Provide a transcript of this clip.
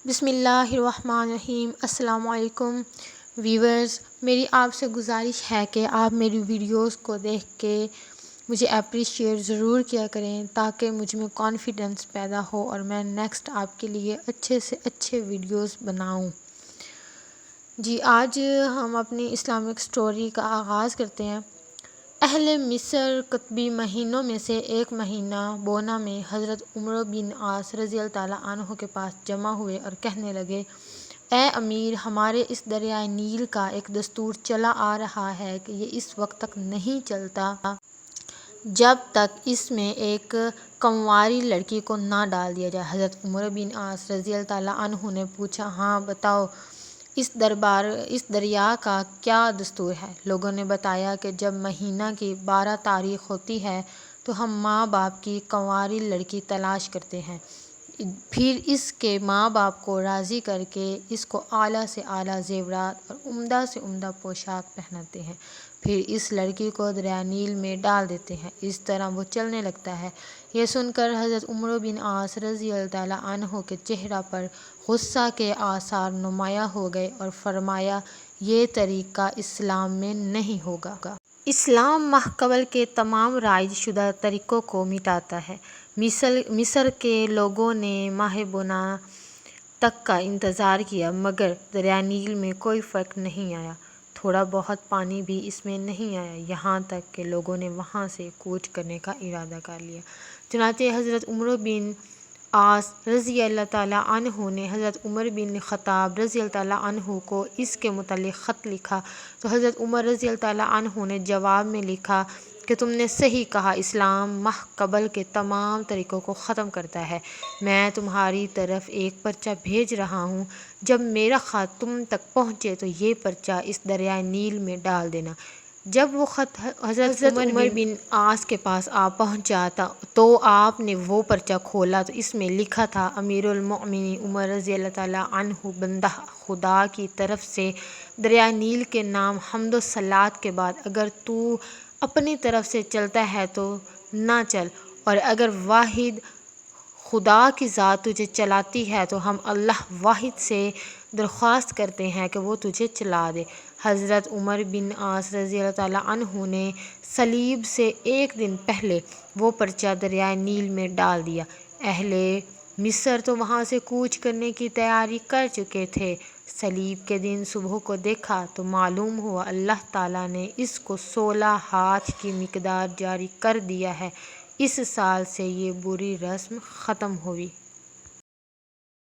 بسم اللہ الرحمن الرحیم۔ السلام علیکم ویورز، میری آپ سے گزارش ہے کہ آپ میری ویڈیوز کو دیکھ کے مجھے اپریشیٹ ضرور کیا کریں تاکہ مجھ میں کانفیڈنس پیدا ہو اور میں نیکسٹ آپ کے لیے اچھے سے اچھے ویڈیوز بناؤں۔ جی، آج ہم اپنی اسلامک سٹوری کا آغاز کرتے ہیں۔ اہل مصر قطبی مہینوں میں سے ایک مہینہ بونا میں حضرت عمرو بن عاص رضی اللہ تعالیٰ عنہ کے پاس جمع ہوئے اور کہنے لگے، اے امیر، ہمارے اس دریائے نیل کا ایک دستور چلا آ رہا ہے کہ یہ اس وقت تک نہیں چلتا جب تک اس میں ایک کنواری لڑکی کو نہ ڈال دیا جائے۔ حضرت عمرو بن عاص رضی اللہ تعالیٰ عنہ نے پوچھا، ہاں بتاؤ، اس دریا کا کیا دستور ہے؟ لوگوں نے بتایا کہ جب مہینہ کی 12 تاریخ ہوتی ہے تو ہم ماں باپ کی کنواری لڑکی تلاش کرتے ہیں، پھر اس کے ماں باپ کو راضی کر کے اس کو اعلیٰ سے اعلیٰ زیورات اور عمدہ سے عمدہ پوشاک پہناتے ہیں، پھر اس لڑکی کو دریائے نیل میں ڈال دیتے ہیں، اس طرح وہ چلنے لگتا ہے۔ یہ سن کر حضرت عمرو بن عاص رضی اللہ تعالیٰ عنہ کے چہرہ پر غصہ کے آثار نمایاں ہو گئے اور فرمایا، یہ طریقہ اسلام میں نہیں ہوگا۔ اسلام ماقبل کے تمام رائج شدہ طریقوں کو مٹاتا ہے۔ مصر کے لوگوں نے ماہ بونا تک کا انتظار کیا مگر دریائے نیل میں کوئی فرق نہیں آیا، تھوڑا بہت پانی بھی اس میں نہیں آیا، یہاں تک کہ لوگوں نے وہاں سے کوچ کرنے کا ارادہ کر لیا۔ چنانچہ حضرت عمرو بن عاص رضی اللہ تعالیٰ عنہ نے حضرت عمر بن خطاب رضی اللہ تعالیٰ عنہ کو اس کے متعلق خط لکھا تو حضرت عمر رضی اللہ تعالیٰ عنہ نے جواب میں لکھا کہ تم نے صحیح کہا، اسلام ماقبل کے تمام طریقوں کو ختم کرتا ہے۔ میں تمہاری طرف ایک پرچہ بھیج رہا ہوں، جب میرا خط تم تک پہنچے تو یہ پرچہ اس دریائے نیل میں ڈال دینا۔ جب وہ خط حضرت عمر بن عاص کے پاس آ پہنچا تو آپ نے وہ پرچہ کھولا تو اس میں لکھا تھا، امیر المؤمنین عمر رضی اللہ تعالیٰ عنہ بندہ خدا کی طرف سے دریائے نیل کے نام حمد و صلوات کے بعد اگر تو اپنی طرف سے چلتا ہے تو نہ چل، اور اگر واحد خدا کی ذات تجھے چلاتی ہے تو ہم اللہ واحد سے درخواست کرتے ہیں کہ وہ تجھے چلا دے۔ حضرت عمر بن عاص رضی اللہ تعالیٰ عنہ نے صلیب سے ایک دن پہلے وہ پرچہ دریائے نیل میں ڈال دیا۔ اہل مصر تو وہاں سے کوچ کرنے کی تیاری کر چکے تھے۔ صلیب کے دن صبح کو دیکھا تو معلوم ہوا اللہ تعالیٰ نے اس کو 16 ہاتھ کی مقدار جاری کر دیا ہے۔ اس سال سے یہ بری رسم ختم ہوئی۔